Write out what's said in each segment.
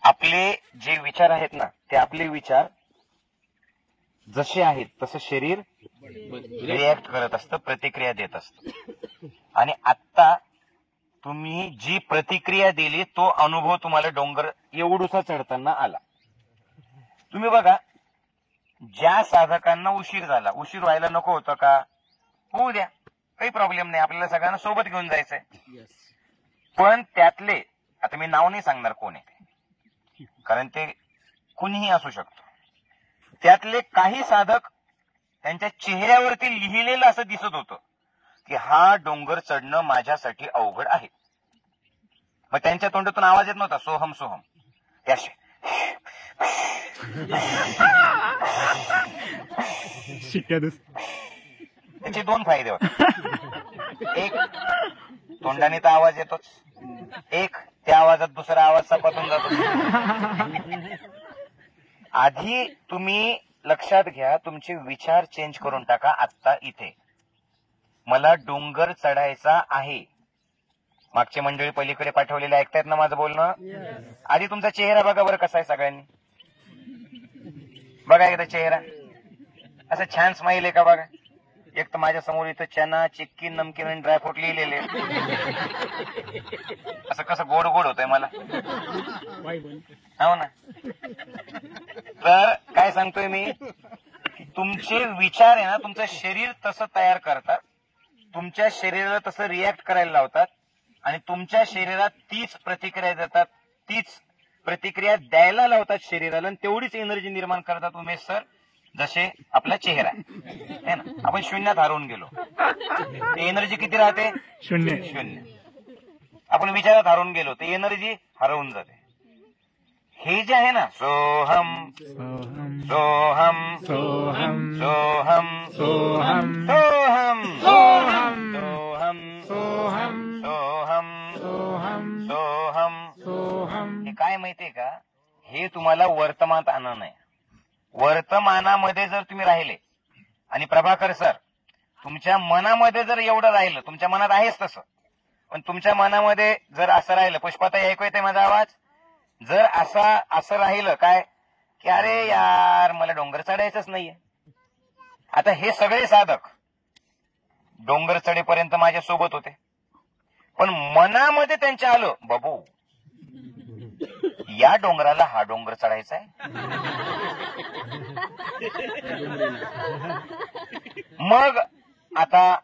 आपले जे विचार आहेत ना, ते आपले विचार जसे आहेत तसं शरीर रिॲक्ट करत असतं, प्रतिक्रिया देत असतं. आणि आत्ता तुम्ही जी प्रतिक्रिया दिली तो अनुभव तुम्हाला डोंगर एवढूसा चढताना आला. तुम्ही बघा, ज्या साधकांना उशीर झाला, उशीर व्हायला नको होतं का? होऊ द्या, काही प्रॉब्लेम नाही, आपल्याला सगळ्यांना सोबत घेऊन जायचंय. पण त्यातले, आता मी नाव नाही सांगणार कोण आहे, कारण ते कुणीही असू शकतो, त्यातले काही साधक त्यांच्या चेहऱ्यावरती लिहिलेलं असं दिसत होतं की हा डोंगर चढणं माझ्यासाठी अवघड आहे. मग त्यांच्या तोंडातून आवाज येत नव्हता सोहम सोहम, त्याशी त्याचे दोन फायदे होते. एक, तोंडाने तर आवाज येतोच, एक त्या आवाजात दुसरा आवाज सपाटून जातो. आधी तुम्ही लक्षात घ्या, तुमचे विचार चेंज करून टाका. आत्ता इथे मला डोंगर चढायचा आहे. मागची मंडळी पलीकडे पाठवलेले ऐकतायत ना माझं बोलणं? आधी तुमचा चेहरा बघा बरं कसा आहे सगळ्यांनी. बघा एकदा चेहरा, असं छान स्माईल आहे का बघा. एक तर माझ्या समोर इथं चना, चिक्की, नमकीन आणि ड्रायफ्रूट लिहिलेले, असं कसं गोड गोड होतंय मला, हो ना. तर काय सांगतोय मी, तुमचे विचार आहे ना, तुमचं शरीर तसं तयार करतात, तुमच्या शरीराला तसं रिॲक्ट करायला लावतात आणि तुमच्या शरीरात तीच प्रतिक्रिया देतात, तीच प्रतिक्रिया द्यायला लावतात शरीराला, आणि तेवढीच एनर्जी निर्माण करतात उमेश सर, जसे आपला चेहरा आहे ना. आपण शून्यात हरवून गेलो, एनर्जी किती राहते? शून्य. आपण विचारात हरवून गेलो तर एनर्जी हरवून जाते. हे जे आहे ना, सोहम सोहम सोहम सोहम सोहम सोहम सोहम सोहम सोहम सोहम, हे काय माहितीये का? हे तुम्हाला वर्तमानात आणणं आहे. वर्तमानामध्ये जर तुम्ही राहिले, आणि प्रभाकर सर तुमच्या मनामध्ये जर एवढं राहिलं, तुमच्या मनात आहेच तसं, पण तुमच्या मनामध्ये जर असं राहिलं, पुष्पाताई ऐकू येते माझा आवाज, जर असं राहिलं काय की अरे यार मला डोंगर चढायचंच नाहीये. आता हे सगळे साधक डोंगर चढेपर्यंत माझ्या सोबत होते, पण मनामध्ये त्यांच्या आलं, बाबू या डोंगराला हा डोंगर चढायचा आहे. मग आता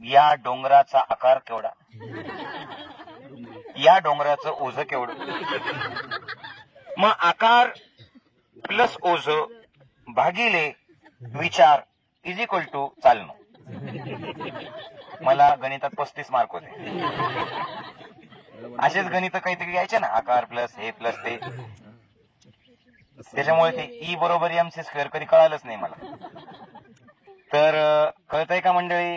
या डोंगराचा आकार केवढा, या डोंगराचं ओझं केवढं. मग आकार प्लस ओझं भागिले विचार इज इक्वल टू चालणं. मला गणितात 35 मार्क होते. असेच गणित काहीतरी यायचे ना, आकार प्लस हे प्लस ते. त्याच्यामुळे ते ई बरोबर MC स्क्वेअर कधी कळालंच नाही मला. तर कळतंय का मंडळी?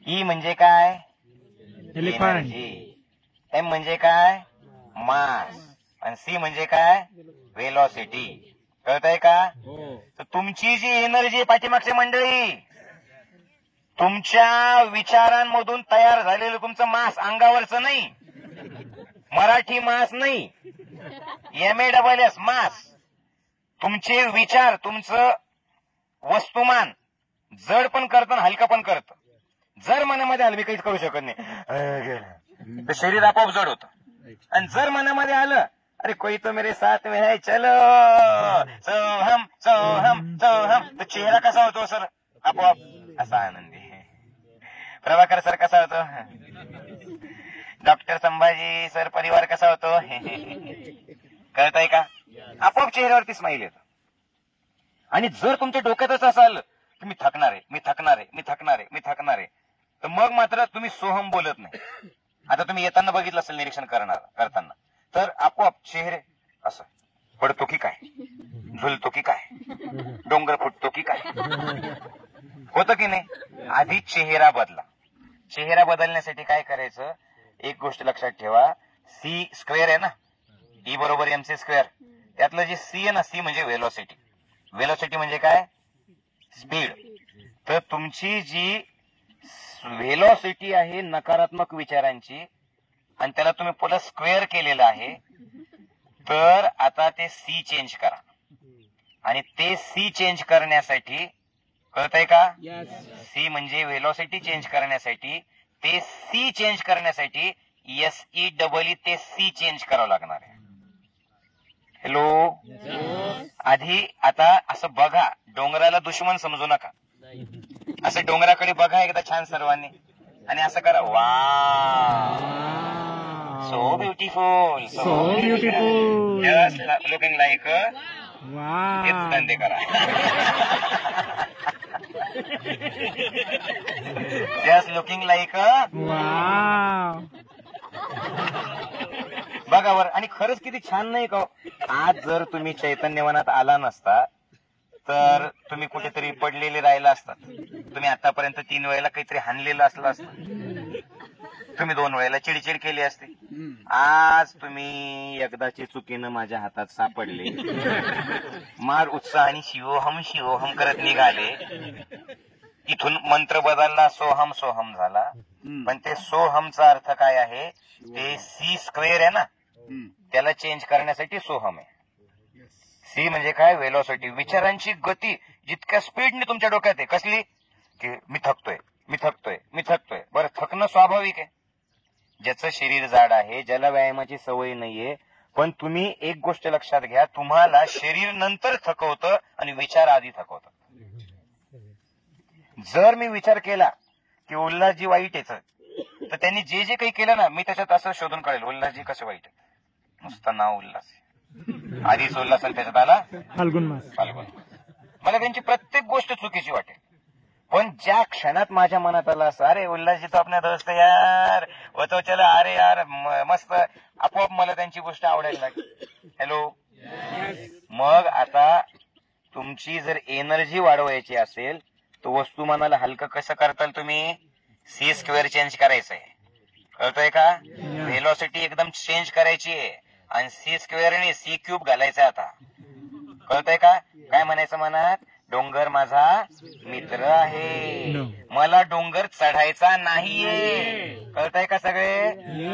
ई म्हणजे काय? एनर्जी. एम म्हणजे काय? मास. आणि सी म्हणजे काय? वेलॉसिटी. कळतंय का? तर तुमची जी एनर्जी पाठीमागची मंडळी, तुमच्या विचारांमधून तयार झालेलं तुमचं मास, अंगावरचं नाही, मराठी मास नाही, MASS मास. तुमचे विचार, तुमचं वस्तुमान जड पण करतं आणि हलकं पण करतं. जर मनामध्ये हलवी काहीच करू शकत नाही, तर शरीर आपोआप जड होतं. आणि जर मनामध्ये आलं, अरे कोई तो मेरे साथ में है चलो सोहम सोहम सोहम, तर चेहरा कसा होतो सर? आपोआप असा आनंदी. प्रभाकर सर कसा होतो? डॉक्टर संभाजी सर परिवार कसा होतो? कळतंय का? आपोआप चेहऱ्यावरती स्माईल येतं. आणि जर तुमच्या डोक्यातच असं आलं की मी थकणार आहे, मी थकणार आहे, मी थकणार आहे, मी थकणार आहे, तर मग मात्र तुम्ही सोहम बोलत नाही. आता तुम्ही येताना बघितलं असेल निरीक्षण करताना, तर आपोआप चेहरे असं पडतो की काय, झुलतो की काय, डोंगर फुटतो की काय, होतं की नाही? आधी चेहरा बदला. चेहरा बदलण्यासाठी काय करायचं? एक गोष्ट लक्षात ठेवा, सी स्क्वेअर आहे ना, ई बरोबर MC स्क्वेअर, त्यातलं जे सी आहे ना, सी म्हणजे वेलॉसिटी. वेलॉसिटी म्हणजे काय? स्पीड. तर तुमची जी वेलॉसिटी आहे नकारात्मक विचारांची, आणि त्याला तुम्ही पुन्हा स्क्वेअर केलेलं आहे, तर आता ते सी चेंज करा. आणि ते सी चेंज करण्यासाठी कळतंय का, सी म्हणजे व्हेलॉसिटी चेंज करण्यासाठी, ते सी चेंज करण्यासाठी SE ते सी चेंज करावं लागणार आहे. हॅलो, आधी आता असं बघा, डोंगराला दुश्मन समजू नका, असं डोंगराकडे बघा एकदा छान सर्वांनी आणि असं करा, वा so beautiful, so beautiful, just looking like, हेच धंदे करा. जस्ट लुकिंग लाईक, बघा वर. आणि खरंच किती छान नाही का. आज जर तुम्ही चैतन्यवनात आला नसता तर तुम्ही कुठेतरी पडलेले राहिला असतात. तुम्ही आतापर्यंत 3 वेळेला काहीतरी हाणलेलं असलं असतं, तुम्ही 2 वेळेला चिडचिड केली असते. आज तुम्ही एकदाची चुकीनं माझ्या हातात सापडले, मार उत्साहाने शिवोहम शिवोहम करत निघाले. इथून मंत्र बदलला, सोहम सोहम झाला. पण ते सोहमचा अर्थ काय आहे, ते सी स्क्वेअर आहे ना, त्याला चेंज करण्यासाठी सोहम आहे. सी म्हणजे काय, व्हेलॉसिटी, विचारांची गती जितक्या स्पीडने तुमच्या डोक्यात आहे. कसली, की मी थकतोय, मी थकतोय, मी थकतोय. बरं, थकणं स्वाभाविक आहे. ज्याचं शरीर जाड आहे, ज्याला व्यायामाची सवय नाहीये. पण तुम्ही एक गोष्ट लक्षात घ्या, तुम्हाला शरीर नंतर थकवतं आणि विचार आधी थकवतात. जर मी विचार केला की उल्हासजी वाईट आहे, तर त्यांनी जे जे काही केलं ना, मी त्याच्यात असं शोधून काढेल उल्हासजी कसं वाईट आहे. नुसतं नाव उल्हास, आधीच उल्हास आणि त्याच्यात आला फाल्गुन. मला त्यांची प्रत्येक गोष्ट चुकीची वाटेल. पण ज्या क्षणात माझ्या मनात आला असं, अरे उल्हासजी तो आपल्या दोस्त यार, व तो चला, अरे यार मस्त, आपोआप मला त्यांची गोष्ट आवडायला लागली. हॅलो, मग आता तुमची जर एनर्जी वाढवायची असेल तर वस्तुमानाला हलकं कसं करताल तुम्ही, सी स्क्वेअर चेंज करायचंय. कळतंय का, व्हेलॉसिटी एकदम चेंज करायची आहे आणि सी स्क्वेअरने सी क्यूब घालायचं. आता कळतंय का, काय म्हणायचं मनात, डोंगर माझा मित्र आहे, मला डोंगर चढायचा नाहीये. कळतंय का सगळे.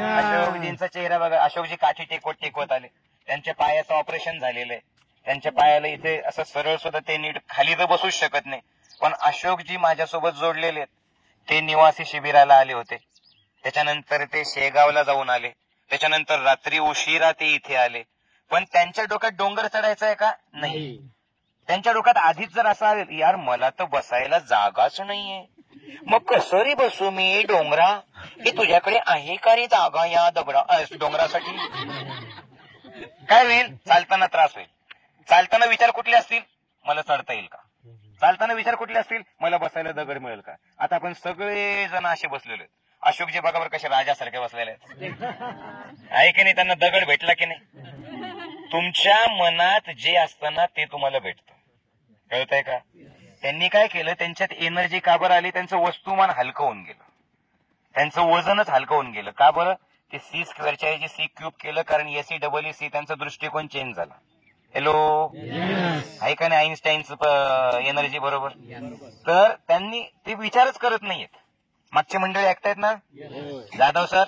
अशोकजींचा चेहरा बघा, अशोकजी काठी टेकवत आले, त्यांच्या पायाचं ऑपरेशन झालेलं आहे, त्यांच्या पायाला इथे असं सरळ सुद्धा ते नीट खाली तर बसूच शकत नाही. पण अशोकजी माझ्यासोबत जोडलेले आहेत. ते निवासी शिबिराला आले होते, त्याच्यानंतर ते शेगावला जाऊन आले, त्याच्यानंतर रात्री उशिरा ते इथे आले. पण त्यांच्या डोक्यात डोंगर चढायचा आहे का, नाही. त्यांच्या डोक्यात आधीच जर असं आलं, यार मला तर बसायला जागाच नाहीये, मग कसं रे बसू मी डोंगरा, हे तुझ्याकडे आहे का रे जागा या डोंगरासाठी. काय होईल, चालताना त्रास होईल. चालताना विचार कुठले असतील, मला चढता येईल का. चालताना विचार कुठले असतील, मला बसायला दगड मिळेल का. आता आपण सगळे जण असे बसलेले आहेत. अशोकजी बघा बरं कसे राजासारखे बसलेले आहेत, आहे की नाही. त्यांना दगड भेटला की नाही. तुमच्या मनात जे असतं ना ते तुम्हाला भेटतं. कळतंय का. त्यांनी काय केलं, त्यांच्यात एनर्जी का बरं आली, त्यांचं वस्तुमान हलकं होऊन गेलं, त्यांचं वजनच हलकं होऊन गेलं. का बरं, ते सी स्क्वेअरच्या ऐवजी सी क्यूब केलं, कारण SE त्यांचा दृष्टिकोन चेंज झाला. हॅलो, आहे का नाही आईन्स्टाईनचं एनर्जी बरोबर. तर त्यांनी ते विचारच करत नाहीयेत. मागची मंडळी ऐकतायत ना, जाधव सर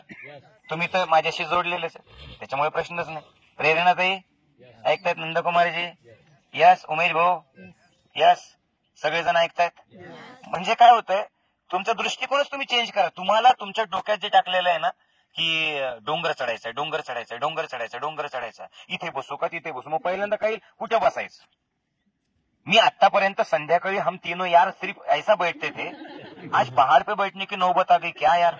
तुम्ही तर माझ्याशी जोडलेलेच आहे, त्याच्यामुळे प्रश्नच नाही. प्रेरणाताई ऐकतायत, नंदकुमारजी यस, उमेश भाऊ यस, सगळेजण ऐकतायत. म्हणजे काय होतंय, तुमचा दृष्टिकोनच तुम्ही चेंज करा. तुम्हाला तुमच्या डोक्यात जे टाकलेलं आहे ना, की डोंगर चढायचंय, डोंगर चढायचंय, डोंगर चढायचं, डोंगर चढायचं, इथे बसू का तिथे बसू. मग पहिल्यांदा काही कुठे बसायचं. मी आतापर्यंत संध्याकाळी हम तीनों यार सिर्फ ऐसा बैठते थे, आज पहाड़ पे बैठने की नौबत आ गई. क्या यार,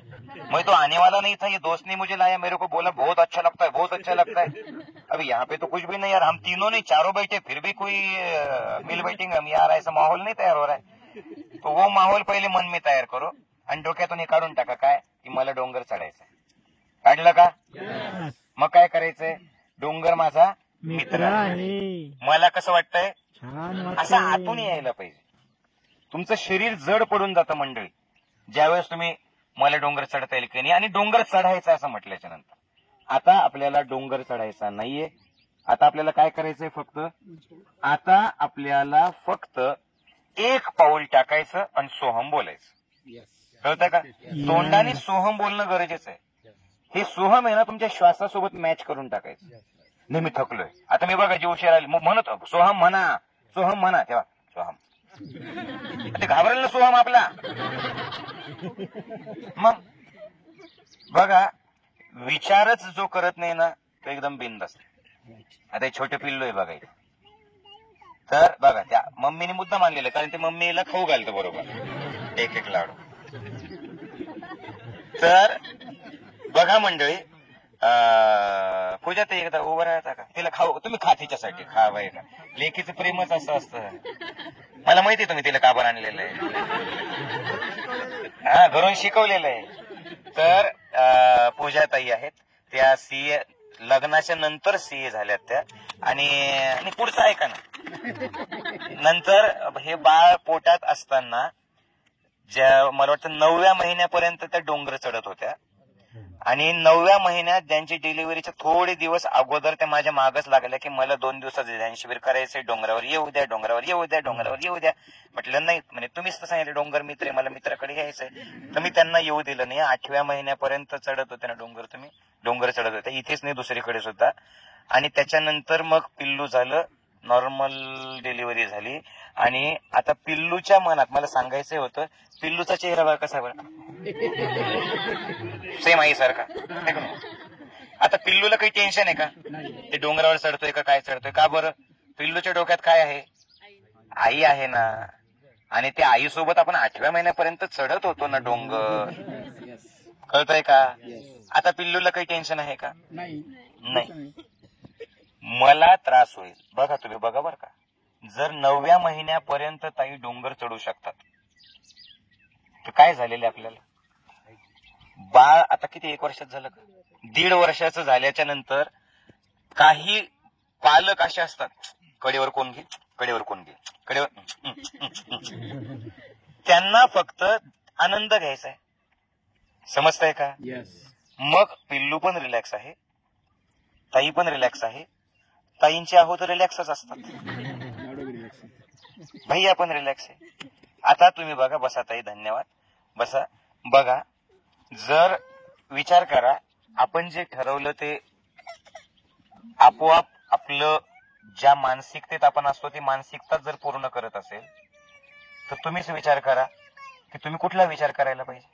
मैं तो आने वाला नहीं था, ये दोस्त ने मुझे लाया, मेरे को बोला बहुत अच्छा लगता है, बहुत अच्छा लगता है. अभी यहाँ पे तो कुछ भी नहीं यार, हम तीनों नहीं चारों बैठे, फिर भी कोई मिल बैठेंगे हम यार, ऐसा माहौल नहीं तयार हो रहा है. तो वो माहौल पहिले मन में तयार करो आणि डोक्यातून हे काढून टाका, काय की मला डोंगर चढायचंय. काढलं का. मग काय करायचंय, डोंगर माझा मित्र आहे. मला कसं वाटतंय, असं आतून यायला पाहिजे. तुमचं शरीर जड पडून जातं मंडळी ज्यावेळेस तुम्ही मला डोंगर चढता येईल की नाही, आणि डोंगर चढायचा असं म्हटल्याच्या नंतर. आता आपल्याला डोंगर चढायचा नाहीये. आता आपल्याला काय करायचंय, फक्त आता आपल्याला फक्त एक पाऊल टाकायचं आणि सोहम बोलायचं. कळतंय का. तोंडाने सोहम बोलणं गरजेचं आहे, हे सोहम आहे ना तुमच्या श्वासासोबत मॅच करून टाकायचं. नाही मी थकलोय आता, मी बघा जी उशीर आली म्हणत सोहम म्हणा, सोहम म्हणा, तेव्हा सोहम ते घाबरेल ना सोहम आपला. मग बघा विचारच जो करत नाही ना तो एकदम बिनधास्त. आता हे छोटे पिल्लू आहे बघा, तर बघा त्या मम्मीने मुद्दा मानलेला, कारण ते मम्मीला खाऊ घालतं बरोबर एक एक लाडू. तर बघा मंडळी, पूजा ते एकदा उभं राहता का, तिला खाऊ, तुम्ही खा तिच्यासाठी, खा बाई का, लेकीचं प्रेमच असं असतं. मला माहिती तुम्ही तिला काबर आणलेलं आहे, हा घरून शिकवलेलं आहे. तर पूजा ताई आहेत त्या सीए, लग्नाच्या नंतर सीए झाल्यात त्या. आणि पुढचं ऐका ना, नंतर हे बाळ पोटात असताना ज्या मला वाटतं 9व्या महिन्यापर्यंत त्या डोंगर चढत होत्या. आणि 9व्या महिन्यात त्यांची डिलिव्हरीचे थोडे दिवस अगोदर त्या माझ्या मागच लागल्या की मला 2 दिवसाचं ध्यान शिबिर करायचंय, डोंगरावर येऊ द्या, डोंगरावर येऊ द्या, डोंगरावर येऊ द्या. म्हटलं नाही, म्हणजे तुम्हीच तर सांगितलं डोंगर मित्र आहे, मला मित्राकडे घ्यायचंय. तर मी त्यांना येऊ दिलं नाही. 8व्या महिन्यापर्यंत चढत होते ना डोंगर, तुम्ही डोंगर चढत होते, इथेच नाही दुसरीकडे सुद्धा. आणि त्याच्यानंतर मग पिल्लू झालं, नॉर्मल डिलिव्हरी झाली. आणि आता पिल्लूच्या मनात मला सांगायचं होतं, पिल्लूचा चेहरा बघा कसा बरं, सेम आई सारखा. आता पिल्लूला काही टेन्शन आहे का, ते डोंगरावर चढतोय का काय चढतोय का बरं, पिल्लूच्या डोक्यात काय आहे, आई आहे ना. आणि त्या आईसोबत आपण 8व्या महिन्यापर्यंत चढत होतो ना डोंगर, कळतंय का. आता पिल्लूला काही टेन्शन आहे का, नाही. मला त्रास होईल बघा, तुम्ही बघा बरं का, जर 9व्या महिन्यापर्यंत ताई डोंगर चढू शकतात तर काय झालेलं आपल्याला. बाळ आता किती, 1 वर्षात झालं का, 1.5 वर्षाचं झाल्याच्या नंतर काही पालक असे असतात, कडेवर कोण घे, कडेवर कोण घे, कडेवर, त्यांना फक्त आनंद घ्यायचा आहे, समजतंय का. मग पिल्लू पण रिलॅक्स आहे, ताई पण रिलॅक्स आहे, ताईंचे आहोत रिलॅक्सच असतात, भैया पण रिलॅक्स आहे. आता तुम्ही बघा, बसा ताई, धन्यवाद, बसा. बघा, जर विचार करा, आपण जे ठरवलं ते आपोआप आपलं ज्या मानसिकतेत आपण असतो ती मानसिकता जर पूर्ण करत असेल तर तुम्हीच विचार करा की तुम्ही कुठला विचार करायला पाहिजे.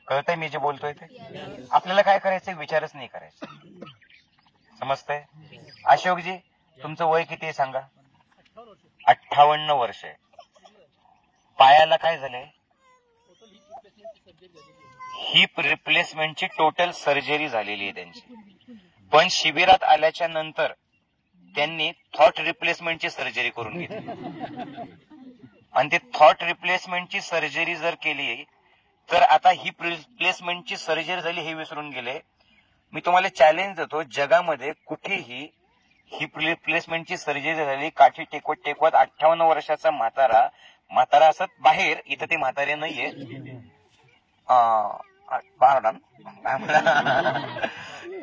कळतंय मी जे बोलतोय ते. आपल्याला काय करायचंय, विचारच नाही करायचं, समजतंय. अशोकजी तुमचं वय किती आहे सांगा. 58 वर्ष आहे. पायाला काय झालंय, हिप रिप्लेसमेंटची टोटल सर्जरी झालेली आहे त्यांची. पण शिबिरात आल्याच्या नंतर त्यांनी थॉट रिप्लेसमेंटची सर्जरी करून घेतली. आणि ते थॉट रिप्लेसमेंटची सर्जरी जर केली तर आता हिप रिप्लेसमेंटची सर्जरी झाली हे विसरून गेले. मी तुम्हाला चॅलेंज देतो, जगामध्ये कुठेही हिप रिप्लेसमेंटची सर्जरी झाली, काठी टेकवत टेकवत 58 वर्षाचा म्हातारा असत बाहेर, इथं ते म्हातारे नाहीये,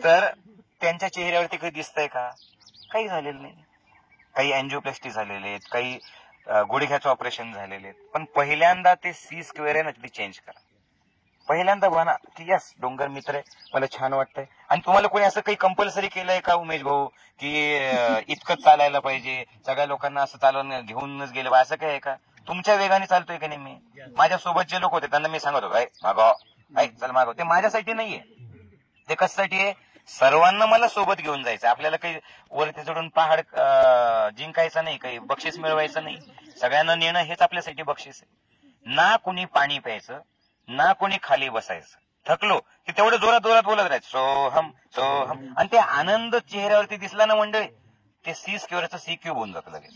तर त्यांच्या चेहऱ्यावरती काही दिसतंय का, काही झालेलं नाही. काही अँजिओप्लास्टी झालेले आहेत, काही गुडघ्याचं ऑपरेशन झालेले आहेत. पण पहिल्यांदा ते सी स्क्वेअर आहे ना ते चेंज करा. पहिल्यांदा म्हणा की यस डोंगर मित्र आहे, मला छान वाटतंय. आणि तुम्हाला कोणी असं काही कंपल्सरी केलंय का उमेश भाऊ की इतकंच चालायला पाहिजे, सगळ्या लोकांना असं चालवून घेऊनच गेलं, असं काय आहे का. तुमच्या वेगाने चालतोय का नाही. मी माझ्यासोबत जे लोक होते त्यांना मी सांगत होतो, मागव, चल मागव. ते माझ्यासाठी नाहीये, ते कशासाठी आहे, सर्वांना मला सोबत घेऊन जायचं. आपल्याला काही वरती चढून पहाड जिंकायचं नाही, काही बक्षीस मिळवायचं नाही, सगळ्यांना नेणं हेच आपल्यासाठी बक्षीस आहे. ना कुणी पाणी प्यायचं, ना कोणी खाली बसायचं. थकलो की तेवढं जोरात जोरात बोलत राहायचं, सोहम सोहम. आणि ते आनंद चेहऱ्यावरती दिसला ना मंडळी, ते सी स्क्वेअरचं सी क्यूब होऊन जातं लगेच.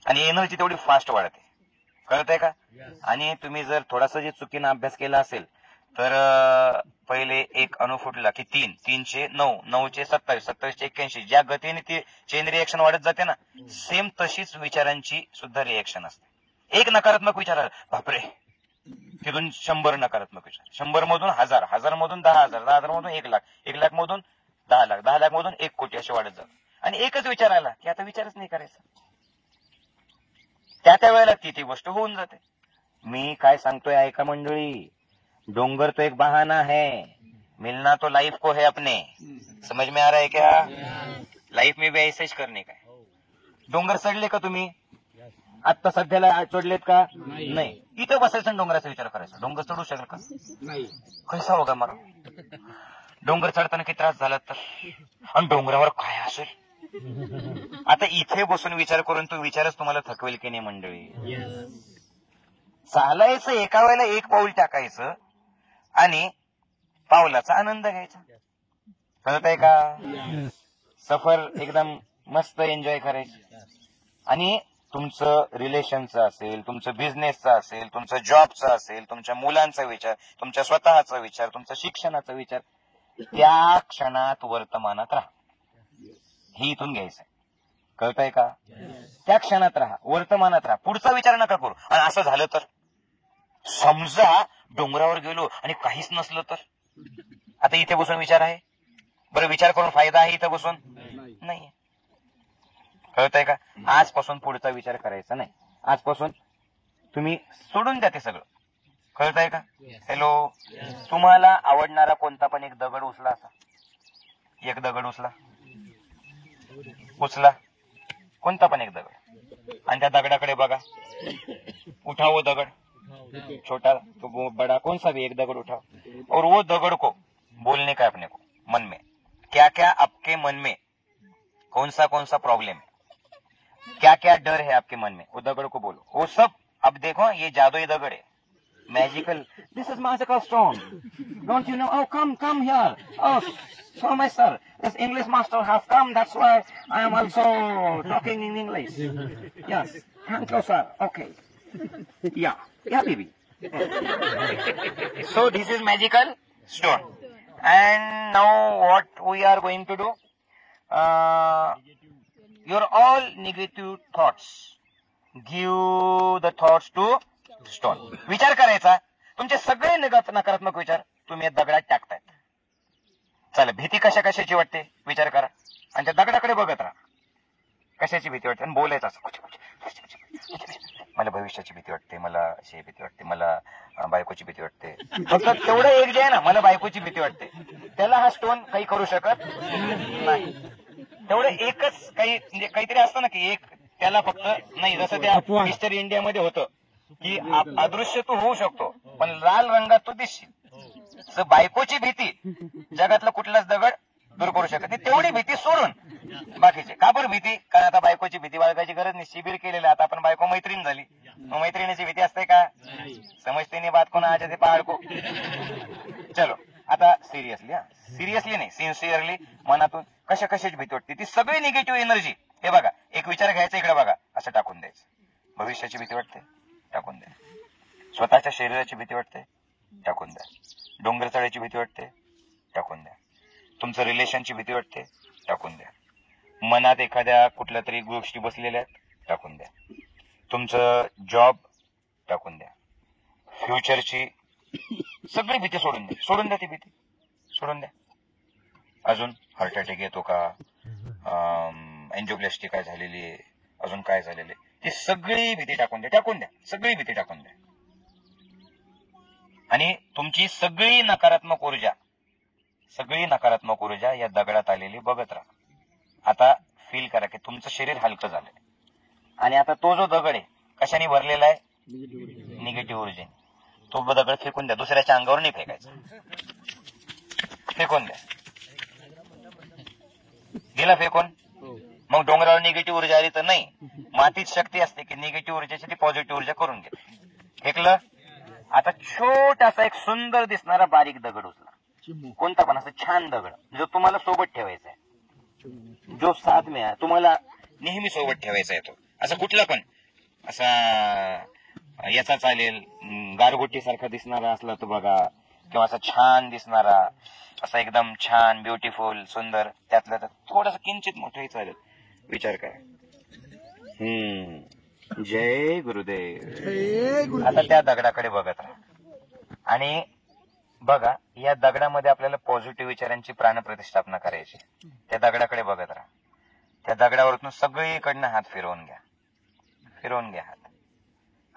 आणि एनर्जी तेवढी फास्ट वाढते, कळतंय का. आणि तुम्ही जर थोडासा जे चुकीनं अभ्यास केला असेल तर पहिले एक अणू फुटला की 3, 3 9, 9 27, 27 81, ज्या गतीने ती चेन रिएक्शन वाढत जाते ना, सेम तशीच विचारांची सुद्धा रिएक्शन असते. एक नकारात्मक विचार आला, बापरे, तिथून 100 नकारात्मक विचार, 100 मधून 1000, 1000 मधून 10,000, 10,000 मधून 1,00,000, 1,00,000 मधून 10,00,000, 10,00,000 मधून 1 कोटी असे वाढत जातात. आणि एकच विचार आला की आता विचारच नाही करायचा, त्या वेळेला ती गोष्ट होऊन जाते. मी काय सांगतोय ऐका मंडळी, डोंगर तो एक बहाना है, मिलना तो लाइफ को है अपने. समझ में आ रहा है क्या? लाईफ में बी ऐसेच करणे काय. डोंगर चढले का तुम्ही? आता सध्याला चढलेत का? नाही. इथं बसायचं डोंगराचा विचार करायचा. डोंगर चढू शकेल का? नाही. कैसा होगा मला? डोंगर चढताना किती त्रास झाला तर, आणि डोंगरावर काय असेल. आता इथे बसून विचार करून तो विचारच तुम्हाला थकवेल की नाही मंडळी. चालायचं एका वेळेला एक पाऊल टाकायचं आणि पावलाचा आनंद घ्यायचा. कळत आहे का? सफर एकदम मस्त एन्जॉय करायची. आणि तुमचं रिलेशनचं असेल, तुमचं बिझनेसचं असेल, तुमचं जॉबचं असेल, तुमच्या मुलांचा विचार, तुमच्या स्वतःचा विचार, तुमच्या शिक्षणाचा विचार, त्या क्षणात वर्तमानात राहा. ही इथून घ्यायचंय. कळतंय का? त्या क्षणात राहा, वर्तमानात राहा, पुढचा विचार नका करू. आणि असं झालं तर, समजा डोंगरावर गेलो आणि काहीच नसलं तर, आता इथे बसून विचार आहे? बरं, विचार करून फायदा आहे इथं बसून? नाही. कळतंय का? आजपासून पुढचा विचार करायचा नाही. आजपासून तुम्ही सोडून द्या ते सगळं. कळतंय का? हॅलो, तुम्हाला आवडणारा कोणता पण एक दगड उचला. असा एक दगड उचला, कोणता पण एक दगड, आणि त्या दगडाकडे बघा. उठाओ दगड, छोटा तो बड़ा कौन सा भी एक दगड उठाओ, और वो दगड को बोलने का अपने को मन में, क्या क्या आपके मन में कौन सा प्रॉब्लम है, क्या क्या डर है आपके मन में, वो दगड़ को बोलो. वो सब अब देखो, ये जादुई दगड़ है, magical. This is magical stone. Don't you know? Oh, come here. Oh, so my sir, this English master has come. That's why I am also talking in English. Yes, thank you, sir. Okay. Yeah, baby. So this is magical stone. And now what we are going to do? Your all negative thoughts, give the thoughts to stone. विचार करायचा, तुमचे सगळे नकारात्मक विचार तुम्ही या दगडात टाकतायत. चला, भीती कशाची वाटते विचार करा, आणि त्या दगडाकडे बघत राहा. कशाची भीती वाटते? आणि बोलायचं असं, मला भविष्याची भीती वाटते, मला अशी भीती वाटते, मला बायकोची भीती वाटते. फक्त तेवढं एक जे आहे ना, मला बायकोची भीती वाटते, त्याला हा स्टोन काही करू शकत नाही. तेवढं एकच काही म्हणजे काहीतरी असतं ना की एक, त्याला फक्त नाही. जसं त्या मिस्टर इंडियामध्ये होतं की अदृश्य तू होऊ शकतो पण लाल रंगात तू दिसशील. बायकोची भीती जगातला कुठलाच दगड दूर करू शकत नाही. तेवढी भीती सोडून बाकीचे. का बरं भीती? कारण आता बायकोची भीती बाळगायची गरज नाही. शिबिर केलेलं, आता आपण बायको मैत्रीण झाली. मग मैत्रिणीची भीती असते का? समजते नाही बात कोणा आज ते पहाड को. चलो आता सिरियसली नाही, सिन्सिअरली मनातून कशाची भीती वाटते ती सगळी निगेटिव्ह एनर्जी, हे बघा, एक विचार घ्यायचा, इकडे बघा, असं टाकून द्यायचं. भविष्याची भीती वाटते, टाकून द्या. स्वतःच्या शरीराची भीती वाटते, टाकून द्या. डोंगर चढायची भीती वाटते, टाकून द्या. तुमचं रिलेशनची भीती वाटते, टाकून द्या. मनात एखाद्या कुठल्या तरी गोष्टी बसलेल्या आहेत, टाकून द्या. तुमचं जॉब, टाकून द्या. फ्युचरची सगळी भीती सोडून द्या ती भीती सोडून द्या. अजून हार्ट अटॅक येतो का, एन्जिओप्लास्टी काय झालेली आहे, अजून काय झालेले, ती सगळी भीती टाकून द्या. सगळी भीती टाकून द्या. आणि तुमची सगळी नकारात्मक ऊर्जा या दगडात आलेली बघत राहा. आता फील करा की तुमचं शरीर हलकं झालंय, आणि आता तो जो दगड आहे कशाने भरलेला आहे? निगेटिव्ह ऊर्जेने. तो दगड फेकून द्या. दुसऱ्याच्या अंगावर नाही फेकायचा, फेकून द्या. गेला फेकून. मग डोंगरावर निगेटिव्ह ऊर्जा आली तर नाही, मातीत शक्ती असते की निगेटिव्ह ऊर्जाची ती पॉझिटिव्ह ऊर्जा करून घे. फेकलं. आता छोटासा एक सुंदर दिसणारा बारीक दगड उचला, कोणता पण असं छान दगड जो तुम्हाला सोबत ठेवायचा आहे, जो साथ में तुम्हाला नेहमी सोबत ठेवायचा आहे. तो असं कुठला पण असा याचा चालेल, गारगोटी सारखा दिसणारा असला तो बघा, किंवा असा छान दिसणारा, असा एकदम छान ब्युटिफुल सुंदर, त्यातला तर थोडासा किंचित मोठाही चालेल. विचार करा. जय गुरुदेव. आता त्या दगडाकडे बघत राहा आणि बघा, या दगडामध्ये आपल्याला पॉझिटिव्ह विचारांची प्राणप्रतिष्ठापना करायची. त्या दगडाकडे बघत राहा. त्या दगडावरून सगळीकडनं हात फिरवून घ्या हात.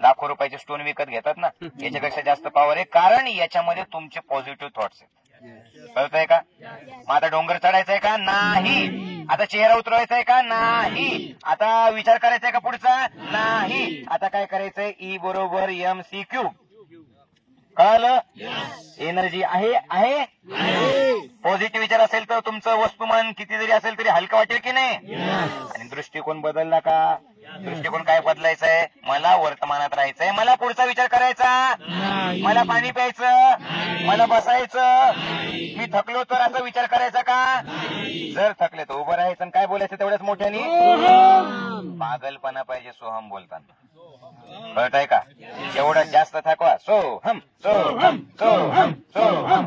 लाखो रुपयाचे स्टोन विकत घेतात ना, याच्यापेक्षा जास्त पॉवर आहे, कारण याच्यामध्ये तुमचे पॉझिटिव्ह थॉट्स आहेत. कळतंय का? मग आता डोंगर चढायचंय का? नाही. आता चेहरा उतरवायचा आहे का? नाही. आता विचार करायचा आहे का पुढचा? नाही. आता काय करायचंय? ई बरोबर MC3. कळलं? एनर्जी आहे आहे पॉझिटिव्ह विचार असेल तर तुमचं वस्तुमान किती जरी असेल तरी हलकं वाटेल की नाही? आणि दृष्टिकोन बदलला का? दृष्टिकोन काय बदलायचा आहे? मला वर्तमानात राहायचंय, मला पुढचा विचार करायचा, मला पाणी प्यायचं, मला बसायचं, मी थकलो तर असा विचार करायचा का? जर थकले तर उभं राहायचं आणि काय बोलायचं तेवढ्याच मोठ्याने? पागलपणा पाहिजे सोहम बोलताना. कळतंय का? एवढं जास्त थकवा सोहम सोहम सोहम सोहम.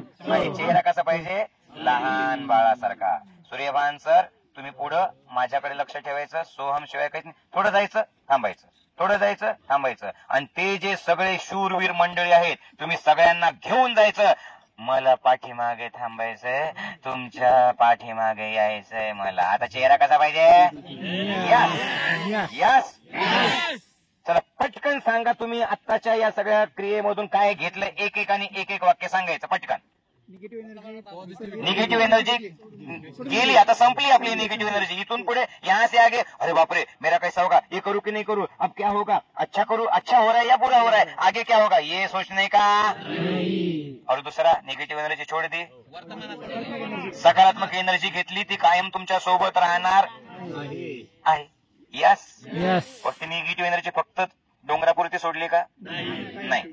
चेहरा कसा पाहिजे? लहान बाळासारखा. सूर्यभान सर, तुम्ही पुढं माझ्याकडे लक्ष ठेवायचं, सोहम शिवाय काही नाही. थोडं जायचं थांबायचं, थोडं जायचं थांबायचं. आणि ते जे सगळे शूरवीर मंडळी आहेत तुम्ही सगळ्यांना घेऊन जायचं. मला पाठीमागे थांबायचंय, तुमच्या पाठीमागे यायचंय मला. आता चेहरा कसा पाहिजे? Yes yes. चला पटकन सांगा तुम्ही आत्ताच्या या सगळ्या क्रियेमधून काय घेतलं. एक एक आणि एक एक वाक्य सांगायचं पटकन. निगेटिव्ह एनर्जी गेली, आता संपली आपली निगेटिव्ह एनर्जी. इथून पुढे यहाँ से आगे अरे बापरे मेरा कैसा होगा, ये करूँ कि नहीं करूँ, अब क्या होगा, अच्छा करूँ, अच्छा हो रहा है या बुरा हो रहा है, आगे क्या होगा, ये सोचने का. और दूसरा निगेटिव्ह एनर्जी छोड़ दी, सकारात्मक एनर्जी घेतली, ती कायम तुमच्या सोबत राहणार आहे. Yes yes. फक्त निगेटिव्ह एनर्जी फक्त डोंगरापुरती सोडली का? नाही.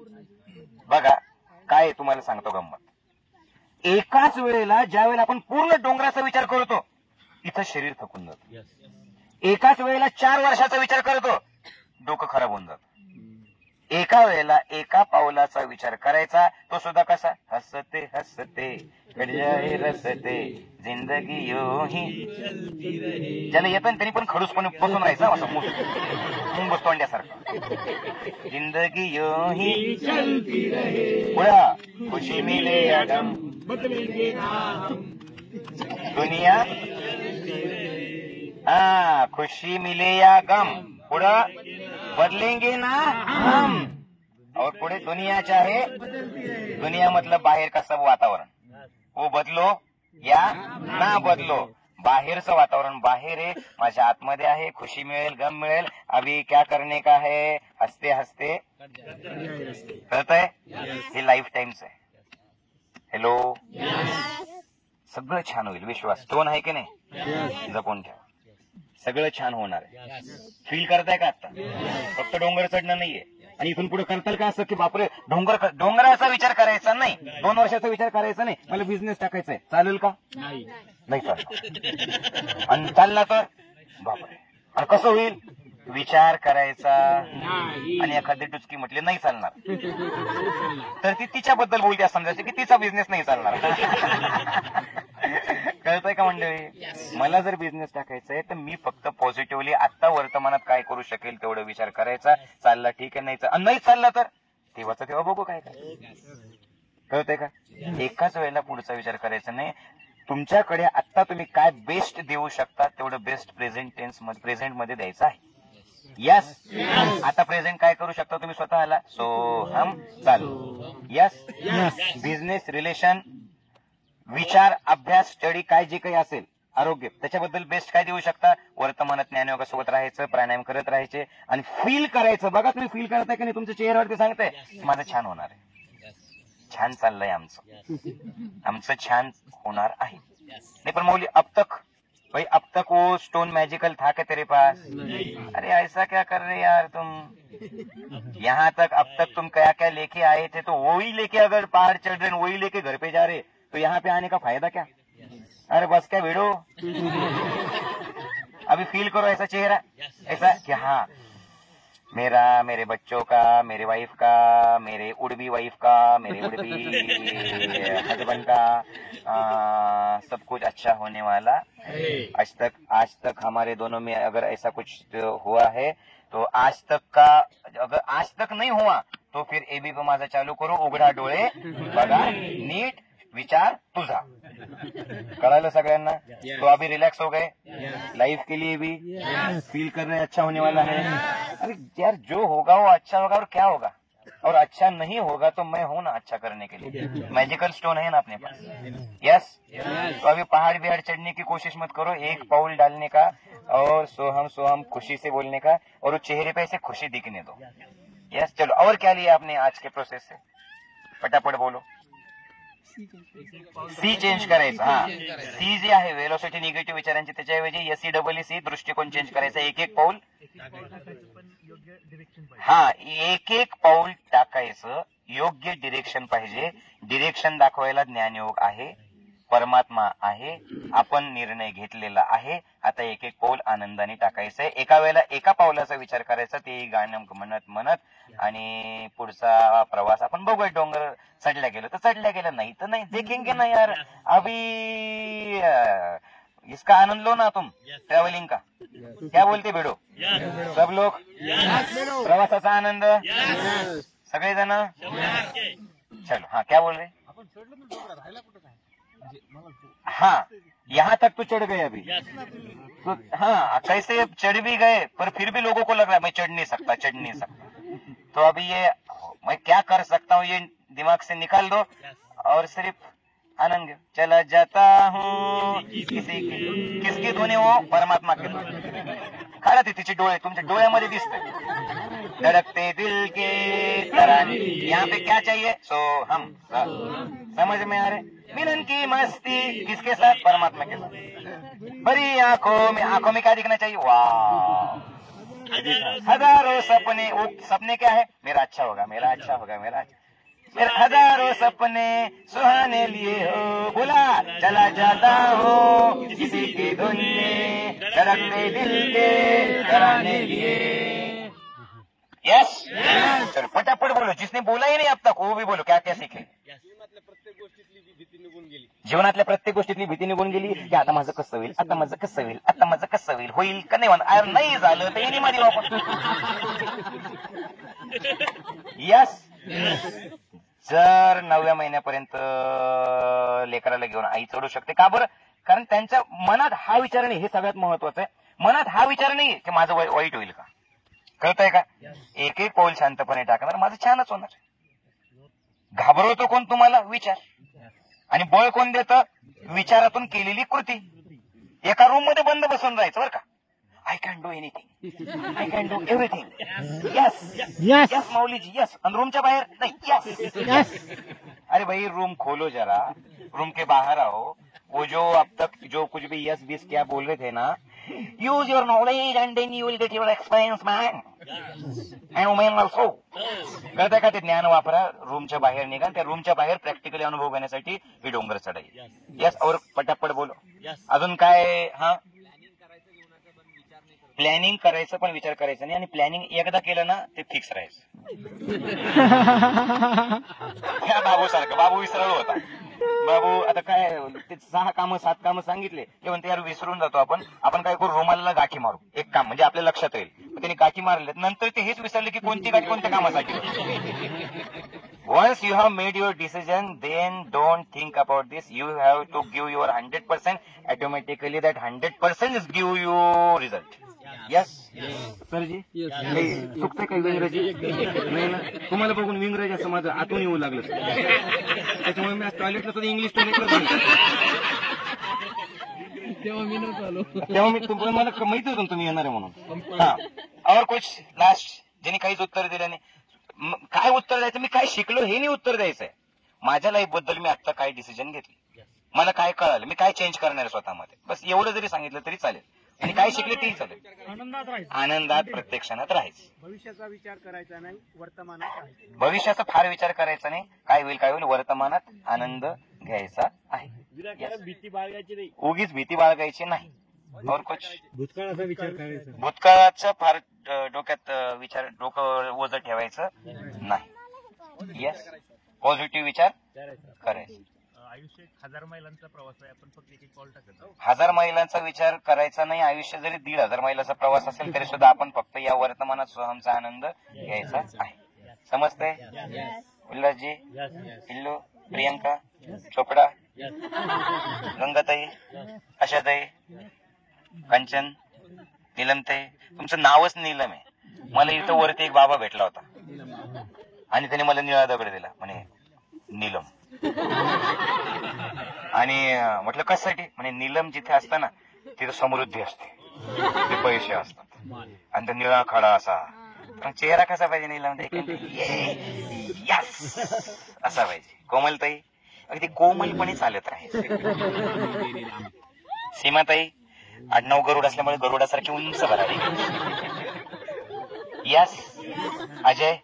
बघा काय तुम्हाला सांगतो गंमत. एकाच वेळेला ज्या वेळेला आपण पूर्ण डोंगराचा विचार करतो इथं शरीर थकून जातं. एकाच वेळेला 4 वर्षाचा विचार करतो डोकं खराब होऊन जातं. एका वेळेला एका पावलाचा विचार करायचा, तो सुद्धा कसा? हसते हसते कड़ियाए रसते जिंदगी यो ही. ज्याला येतं त्यांनी पण खडूसपणे बसून राहायचं असं मुंग बसतो अंड्यासारखं. जिंदगी यो ही पुढा खुशी मिले या गम दुनिया खुशी मिले या गम. पुढं बदलेंगे ना हम. और पुढे दुनिया चाहे, दुनिया मतलब बाहेर का सब वातावरण, वो बदलो या ना बदलो. बाहेरचं वातावरण बाहेर आहे, माझ्या आतमध्ये आहे. खुशी मिळेल, गम मिळेल. अभी क्या करने का है? हसते हसते. कळतंय? हे लाईफ टाइमच आहे. हॅलो, सगळं छान होईल, विश्वास टोन आहे की नाही? जपून ठेवा, सगळं छान होणार आहे. फील करताय का आता? फक्त डोंगर चढणं नाहीये. आणि इथून पुढे करताल का असं की बापरे डोंगराचा विचार करायचा नाही, 2 वर्षाचा विचार करायचा नाही, मला बिझनेस टाकायचा आहे, चालेल का? नाही चालणार. आणि चालला तर बापरे, आणि कसं होईल? विचार करायचा आणि एखादी टुचकी म्हटली नाही चालणार तर ती तिच्याबद्दल बोलते, असं समजायचं की तिचा बिझनेस नाही चालणार. कळतंय का मंडळी? मला जर बिझनेस टाकायचा आहे तर मी फक्त पॉझिटिव्हली आत्ता वर्तमानात काय करू शकेल तेवढा विचार करायचा. चालला ठीक आहे, नाही चालला तर तेव्हाच तेव्हा बघू काय काय. कळतंय का? एकाच वेळेला पुढचा विचार करायचा नाही. तुमच्याकडे आत्ता तुम्ही काय बेस्ट देऊ शकता तेवढं बेस्ट प्रेझेंट मध्ये द्यायचं आहे. यस. आता प्रेझेंट काय करू शकता तुम्ही स्वतःला? सोहम चालू. यस. बिझनेस, रिलेशन, विचार, अभ्यास, स्टडी, काय जे काही असेल, आरोग्य, त्याच्याबद्दल बेस्ट काय देऊ शकता? वर्तमानात ज्ञानयोगासोबत राहायचं, प्राणायाम करत राहायचे आणि फील करायचं. बघा तुम्ही फील करताय की नाही? तुमच्या चेहऱ्यावरती सांगताय माझं छान होणार आहे, छान चाललंय आमचं छान होणार आहे. नहीं पर मौली अब तक भाई, अब तक वो स्टोन मैजिकल था क्या तेरे पास? अरे ऐसा क्या कर रहे यार तुम? यहाँ तक अब तक तुम क्या क्या लेके आए थे, तो वही लेके अगर पहाड़ चढ़ रहे वही लेके घर पे जा रहे तो यहाँ पे आने का फायदा क्या? अरे बस क्या भिड़ो. अभी फील करो ऐसा चेहरा, ऐसा कि हाँ मेरा, मेरे बच्चों का, मेरे वाइफ का, मेरे उड़बी वाइफ का, मेरे उड़बी हस्बैंड का, सब कुछ अच्छा होने वाला. आज तक हमारे दोनों में अगर ऐसा कुछ हुआ है तो आज तक का, अगर आज तक नहीं हुआ तो फिर एबी पे माझा चालू करो, उघडा डोळे बघा नीट, विचार तुझा. कळालं सगळ्यांना? तो अभी रिलैक्स हो गए लाइफ के लिए भी फील कर रहे हैं अच्छा होने वाला है. अरे यार जो होगा वो अच्छा होगा और क्या होगा और अच्छा नहीं होगा तो मैं हूं ना अच्छा करने के लिए. मैजिकल स्टोन है ना अपने पास. यस. तो अभी पहाड़ बिहाड़ चढ़ने की कोशिश मत करो. एक पाउल डालने का और सोहम खुशी से बोलने का और उस चेहरे पे ऐसे खुशी दिखने दो. यस. चलो और क्या लिया आपने आज के प्रोसेस से? फटाफट बोलो. सी चेंज करायचं. हा सी जे आहे वेलोसिटी निगेटिव्ह विचारांची त्याच्याऐवजी SEEC दृष्टिकोन चेंज करायचा. एक एक पाऊल. हा एक एक पाऊल टाकायचं. योग्य डिरेक्शन पाहिजे. डिरेक्शन दाखवायला ज्ञानयोग आहे, परमात्मा आहे, आपण निर्णय घेतलेला आहे. आता एक एक पाऊल आनंदाने टाकायचंय. एका वेळेला एका पावलाचा विचार करायचा, ते गाणं म्हणत म्हणत. आणि पुढचा प्रवास आपण बघूया. डोंगर चढल्या गेलो तर चढल्या गेलं, नाही तर नाही. देखेंगे ना यार अभी इसका आनंद लो ना तुम ट्रॅव्हलिंग का. क्या बोलते बेडो सब लोग? प्रवासाचा आनंद सगळेजण. चलो हाँ क्या बोल रहे? हाँ यहाँ तक तो चढ़ गए अभी. तो हाँ कैसे चढ़ भी गए पर फिर भी लोगों को लग रहा है मैं चढ़ नहीं सकता. तो अभी ये मैं क्या कर सकता हूँ ये दिमाग से निकाल दो और सिर्फ आनंद घेऊ. चला जाता हूँ किसकी धुन आहे वो? परमात्मा के धुन. काढा ते तिचे डोळे तुमच्या डोळ्यामध्ये दिसतंय. धड़कते दिल के तराने. यहाँ पे क्या चाहिए? हम समझ में आ रहे? मिलन की मस्ती किसके साथ? परमात्मा के साथ. बड़ी आंखों में क्या दिखना चाहिए? वाह. हजारों सपने. वो सपने क्या है? मेरा अच्छा होगा. मेरे हजारों सपने सुहाने लिए हो. बोला चला जाता हो किसी की धुन में धड़कते दिल के तराने लिए. यस. चलो फटाफट बोलो. जिसने बोला ही नहीं अब तक वो भी बोलो. क्या क्या सीखे? जीवनातल्या प्रत्येक गोष्टीतली भीती निघून गेली की आता माझं कसं होईल होईल का नाही. नाही झालं तर येणे मारी आपण. यस. जर 9व्या महिन्यापर्यंत लेकराला घेऊन आई चढू शकते. का बरं? कारण त्यांच्या मनात हा विचार नाही. हे सगळ्यात महत्वाचं आहे. मनात हा विचार नाही की माझं वाईट होईल का. कळतंय का? एक एक पाऊल शांतपणे टाकणार, माझं छानच होणार. घाबरवतो कोण तुम्हाला? विचार. आणि बळ कोण देतं? विचारातून केलेली कृती. एका रूम मध्ये बंद बसून जायचं बरं का. I can do anything, I can do everything. Yes Mauliji yes. आणि रूमच्या बाहेर नाही. यस. अरे भाई रूम खोलो जरा, रूम के बाहर आओ. वो जो अब तक जो कुछ भी यस बीस क्या बोल रहे थे ना, use your knowledge and then you will get your experience man and women also. कळतंय का? ते ज्ञान वापरा. रूमच्या बाहेर निघा. त्या रूमच्या बाहेर प्रॅक्टिकली अनुभव घेण्यासाठी ही डोंगर चढाई. यस. और पटापट बोलो. अजून काय? हा प्लॅनिंग करायचं पण विचार करायचा नाही. आणि प्लॅनिंग एकदा केलं ना ते फिक्स राहायचं. बाबू सारखं. बाबू विसरलो होता. बाबू आता काय ते 6 कामं 7 कामं सांगितले ते म्हणते यार विसरून जातो आपण काय करू? रुमाला गाठी मारू. एक काम म्हणजे आपल्या लक्षात येईल. त्यांनी गाठी मारले नंतर ते हेच विसरले की कोणती गाठी कोणत्या कामासाठी. Once you have made your decision, then don't think about this. You have to give your 100%. Automatically that 100% is give you result. Yes. सरजी चुकतंय काही विंग्रजी नाही ना? तुम्हाला बघून विंग्रजी असं माझं आतून येऊ लागलं. त्याच्यामुळे मी आज टॉयलेटला सुद्धा इंग्लिश टॉयलेटला तेव्हा मी तुम्हाला मला माहिती होतं तुम्ही येणार आहे म्हणून. हा और कुछ लास्ट ज्यांनी काहीच उत्तर दिलं नाही. काय उत्तर द्यायचं? मी काय शिकलो हे नाही उत्तर द्यायचंय. माझ्या लाईफ बद्दल मी आता काय डिसिजन घेतली, मला काय कळालं, मी काय चेंज करणार स्वतःमध्ये, बस एवढं जरी सांगितलं तरी चालेल. आणि काय शिकले तेही चालेल. आनंदात प्रत्येक क्षणात राहायचं. भविष्याचा विचार करायचा नाही, वर्तमानात राहायचं. भविष्याचा फार विचार करायचा नाही. काय होईल वर्तमानात आनंद घ्यायचा आहे. भीती बाळगायची नाही, उगीच भीती बाळगायची नाही. और कुछ? भूतकाळाचा विचार करायचा. भूतकाळाचं फार डोक्यात विचार डोकं ओझं ठेवायचं नाही. येस. पॉझिटिव्ह विचार करायचे. आयुष्य 1000 मैलांचा प्रवास आहे, आपण फक्त एक पाऊल टाकत आहोत. 1000 मैलांचा विचार करायचा नाही. आयुष्य जरी 1500 मैलाचा प्रवास असेल तरी सुद्धा आपण फक्त या वर्तमानात सोहमचा आनंद घ्यायचा आहे. समजतंय? उल्हासजी, पिल्लू प्रियंका चोपडा, गंगाताई, आशाताई, कंचन, नीलमताई. तुमचं नावच नीलम आहे. मला इथं वरती एक बाबा भेटला होता आणि त्याने मला निळा दगड दिला म्हणे नीलम. आणि म्हटलं कशासाठी? म्हणे नीलम जिथे असतं ना तिथं समृद्धी असते, तिथे पैसे असतात आणि तो निळा खडा असा. पण चेहरा कसा पाहिजे नीलम? यस असा पाहिजे. कोमलताई अगदी कोमलपणे चालत राहील. सीमाताई आडनाव गरुड असल्यामुळे गरुडासारखी उंच भरावी. यस अजय,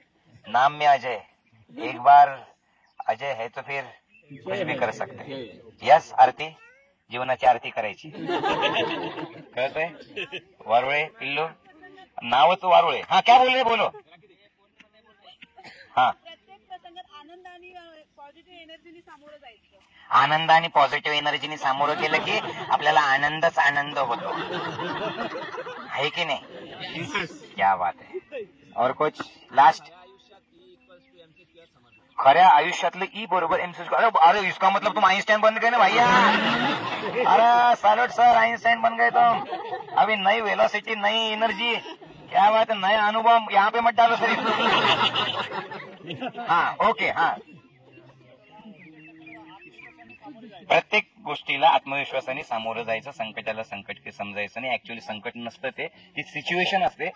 नाम में अजय, एक बार अजय है तो फिर कुछ भी कर सकते. यस आरती, जीवनाची आरती करायची. कळतंय? वारुळे पिल्लू, नावच वारुळे. हा क्या बोल रे, बोलो. हा, आनंद आणि पॉझिटिव्ह एनर्जीने सामोरं जायचं. आनंद आणि पॉझिटिव्ह एनर्जीने सामोरं गेलं की आपल्याला आनंदच आनंद होतो, आहे की नाही? क्या बात आहे. और कुछ लास्ट? खऱ्या आयुष्यातलं ई बरोबर एमसी. अरे इसका मतलब तुम आइंस्टाइन बन गए ना भैया. अरे सैल्यूट सर, आइंस्टाइन बन गए तुम. अभी नई वेलोसिटी, नई एनर्जी, क्या बात है, नया अनुभव. यहाँ पे मत डालो सर. हाँ ओके. हाँ, प्रत्येक गोष्टीला आत्मविश्वासाने सामोरं जायचं. संकटाला संकट समजायचं नाही. ऍक्च्युअली संकट नसतं, ते ती सिच्युएशन असते.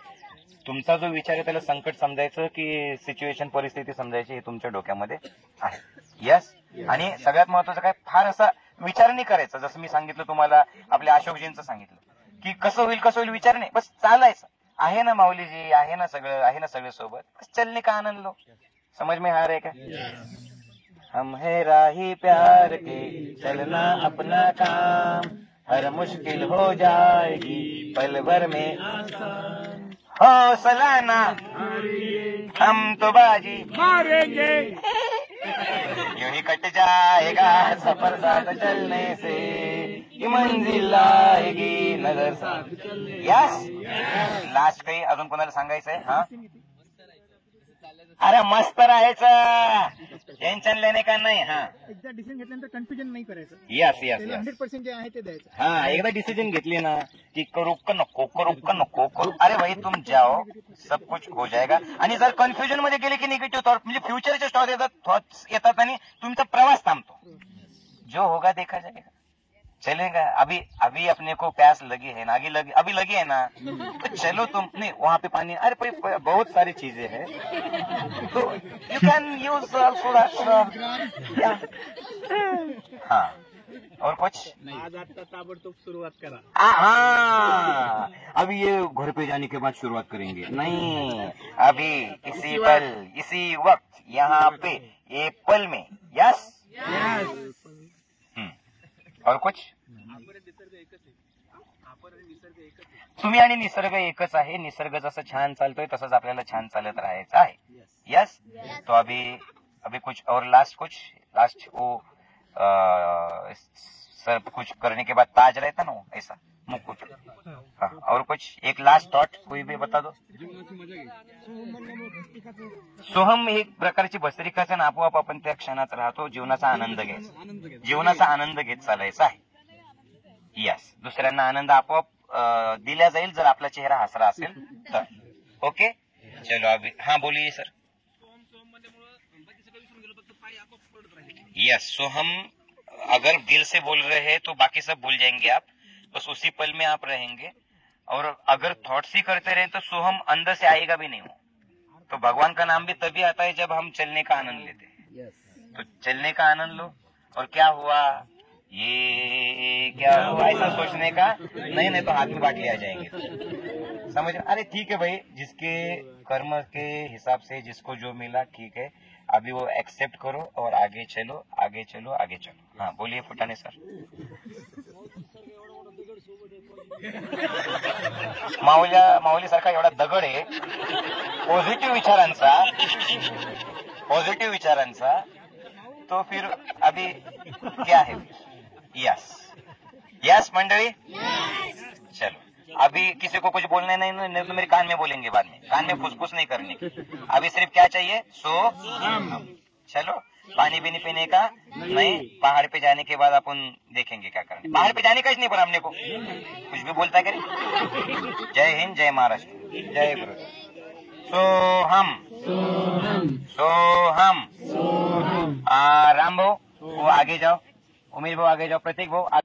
तुमचा जो विचार आहे त्याला संकट समजायचं की सिच्युएशन, परिस्थिती समजायची, हे तुमच्या डोक्यामध्ये आहे. यस. आणि सगळ्यात महत्वाचं काय, फार असा विचार नाही करायचा. जसं मी सांगितलं तुम्हाला, आपल्या अशोकजींचं सांगितलं की कसं होईल विचार नाही, बस चालायचं. आहे ना माऊलीजी, आहे ना सगळं सोबत, बस चलने का आनंद लो. समझ में आ रहा है क्या? हम है राही प्यार के, चलना अपना काम, हर मुश्किल हो जाएगी पल भर में, हौसला ना हम तो बाजी मारेंगे. यूं ही कट जाएगा सफर, साथ चलने से ये मंजिल आएगी नजर साथ. यस. लास्ट काही अजून कोणाला सांगायचंय? हा, अरे मस्त राहायचं, टेन्शन लेणे का नाही. हा, एकदा डिसिजन घेतल्यानंतर कन्फ्युजन नाही करायचं. Yes yes yes. 100% जे आहे ते द्यायचं. हाँ, एकदा डिसीजन घेतली ना की करू का नको, करू. अरे भाई तुम जाओ, सब कुछ हो जाएगा. आणि जर कन्फ्युजन मध्ये गेले की निगेटिव्ह थॉट, म्हणजे फ्युचरचे थॉट्स येतात आणि तुमचा प्रवास थांबतो. जो होगा देखा जाएगा, चलेगा. अभी अपने को प्यास लगी है ना, अभी लगी है ना, तो चलो तुम. नहीं वहां पे पानी, अरे बहुत सारी चीजें हैं, तो यू कैन यूज हाँ. और कुछ? आज आता ताबडतोब सुरुवात करा. हाँ, अभी ये घर पे जाने के बाद शुरुआत करेंगे. नहीं, अभी इसी पल, इसी वक्त, यहाँ पे, ये पल में. यस. और कुछ? तुम्ही आणि निसर्ग एकच आहे. निसर्ग जसं छान चालतोय तसंच आपल्याला छान चालत राहायचं आहे. यस. तो अभी कुछ और लास्ट वो सर कुछ करने के बाद ताज रहता ना, वो ऐसा मुकुट. हाँ, और कुछ एक लास्ट थॉट कोई भी बता दो. सोहम एक प्रकारची भस्त्रिकाच, आणि आपोआप आपण त्या क्षणात राहतो. जीवनाचा आनंद घ्यायचा, जीवनाचा आनंद घेत चालायचा आहे. यस. दुसऱ्यांना आनंद आपोआप दिला जाईल जर आपला चेहरा हसरा असेल तर. ओके चलो अभी. हाँ बोलिए सर. यस. सोहम अगर दिल से बोल रहे हैं तो बाकी सब भूल जाएंगे आप, बस उसी पल में आप रहेंगे. और अगर थॉट्स ही करते रहे तो सोहम अंदर से आएगा भी नहीं. वो तो भगवान का नाम भी तभी आता है जब हम चलने का आनंद लेते हैं. तो चलने का आनंद लो. और क्या हुआ, ये क्या हुआ, ऐसा सोचने का नहीं तो हाथ में बाटली आ जाएंगे. समझ? अरे ठीक है भाई, जिसके कर्म के हिसाब से जिसको जो मिला ठीक है. अभी वो एक्सेप्ट करो और आगे चलो. हाँ बोलिए फुटाने सर. माऊली सारखा एवढा दगड आहे पॉझिटिव्ह विचारांचा, तो फिर अभी क्या है. यस मंडळी. चलो अभी किसी को कुछ बोलने नहीं तो मेरे कान में बोलेंगे बाद में. कान में फुसफुस नहीं करने की. अभी सिर्फ क्या चाहिए, चलो पानी भी नहीं पीने का नहीं, पहाड़ पे जाने के बाद अपन देखेंगे क्या करना। पहाड़ पे जाने का ही नहीं पर हमने को कुछ भी बोलता करे। जय हिंद, जय महाराष्ट्र, जय गुरु। सोहम सोहम। राम भाऊ वो आगे जाओ, उमेश भाऊ आगे जाओ, प्रतीक भाऊ